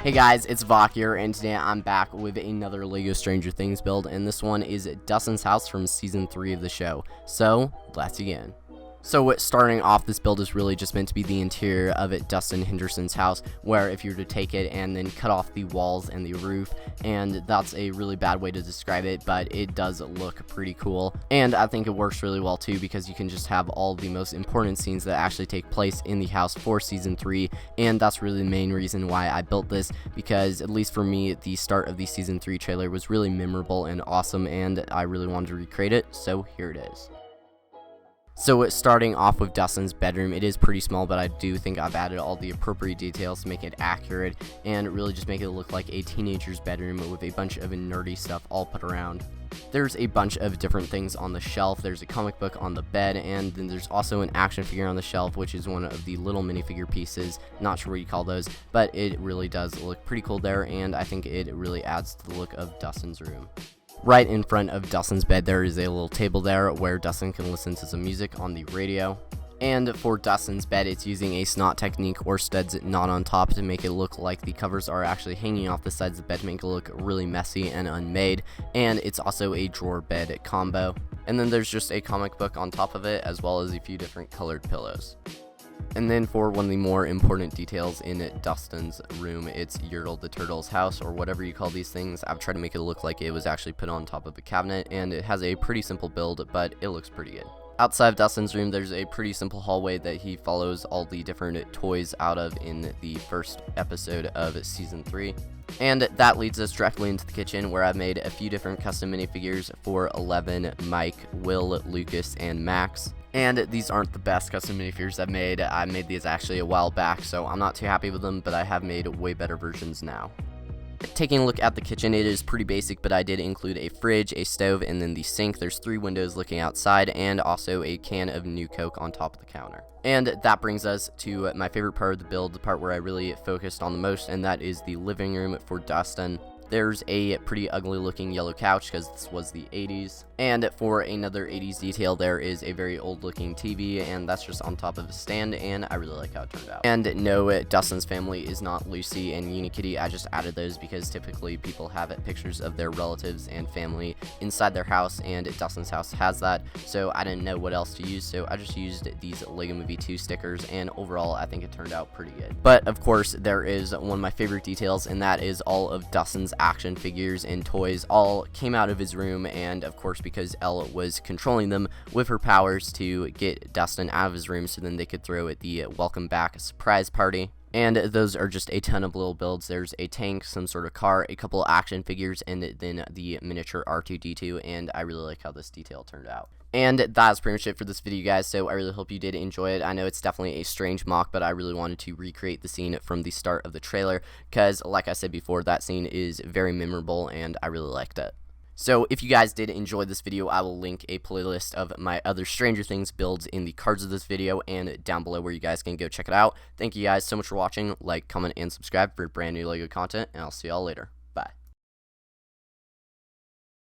Hey guys, it's Avohkii here, and today I'm back with another LEGO Stranger Things build, and this one is Dustin's house from Season 3 of the show. So, let's begin. So starting off, this build is really just meant to be the interior of Dustin Henderson's house, where if you were to take it and then cut off the walls and the roof, and that's a really bad way to describe it, but it does look pretty cool. And I think it works really well too, because you can just have all the most important scenes that actually take place in the house for Season 3, and that's really the main reason why I built this, because at least for me, the start of the Season 3 trailer was really memorable and awesome, and I really wanted to recreate it, so here it is. So starting off with Dustin's bedroom, it is pretty small, but I do think I've added all the appropriate details to make it accurate and really just make it look like a teenager's bedroom with a bunch of nerdy stuff all put around. There's a bunch of different things on the shelf. There's a comic book on the bed, and then there's also an action figure on the shelf, which is one of the little minifigure pieces. Not sure what you call those, but it really does look pretty cool there, and I think it really adds to the look of Dustin's room. Right in front of Dustin's bed, there is a little table there where Dustin can listen to some music on the radio. And for Dustin's bed, it's using a snot technique or studs knot on top to make it look like the covers are actually hanging off the sides of the bed to make it look really messy and unmade. And it's also a drawer bed combo. And then there's just a comic book on top of it, as well as a few different colored pillows. And then for one of the more important details in Dustin's room, it's Yertle the Turtle's house, or whatever you call these things. I've tried to make it look like it was actually put on top of a cabinet, and it has a pretty simple build, but it looks pretty good. Outside of Dustin's room, there's a pretty simple hallway that he follows all the different toys out of in the first episode of Season 3. And that leads us directly into the kitchen, where I've made a few different custom minifigures for 11, Mike, Will, Lucas, and Max. And these aren't the best custom minifigures I've made. I made these actually a while back, so I'm not too happy with them, but I have made way better versions now. Taking a look at the kitchen, it is pretty basic, but I did include a fridge, a stove, and then the sink. There's 3 windows looking outside, and also a can of New Coke on top of the counter. And that brings us to my favorite part of the build, the part where I really focused on the most, and that is the living room for Dustin. There's a pretty ugly looking yellow couch, because this was the 80s. And for another 80s detail, there is a very old looking TV, and that's just on top of a stand, and I really like how it turned out. And no, Dustin's family is not Lucy and Unikitty. I just added those because typically people have pictures of their relatives and family inside their house, and Dustin's house has that, so I didn't know what else to use, so I just used these LEGO Movie 2 stickers, and overall I think it turned out pretty good. But of course, there is one of my favorite details, and that is all of Dustin's action figures and toys all came out of his room, and of course because Elle was controlling them with her powers to get Dustin out of his room so then they could throw at the welcome back surprise party. And those are just a ton of little builds. There's a tank, some sort of car, a couple action figures, and then the miniature R2-D2, and I really like how this detail turned out. And that's pretty much it for this video, guys, so I really hope you did enjoy it. I know it's definitely a strange MOC, but I really wanted to recreate the scene from the start of the trailer, because, like I said before, that scene is very memorable, and I really liked it. So if you guys did enjoy this video, I will link a playlist of my other Stranger Things builds in the cards of this video and down below where you guys can go check it out. Thank you guys so much for watching. Like, comment, and subscribe for brand new LEGO content, and I'll see y'all later.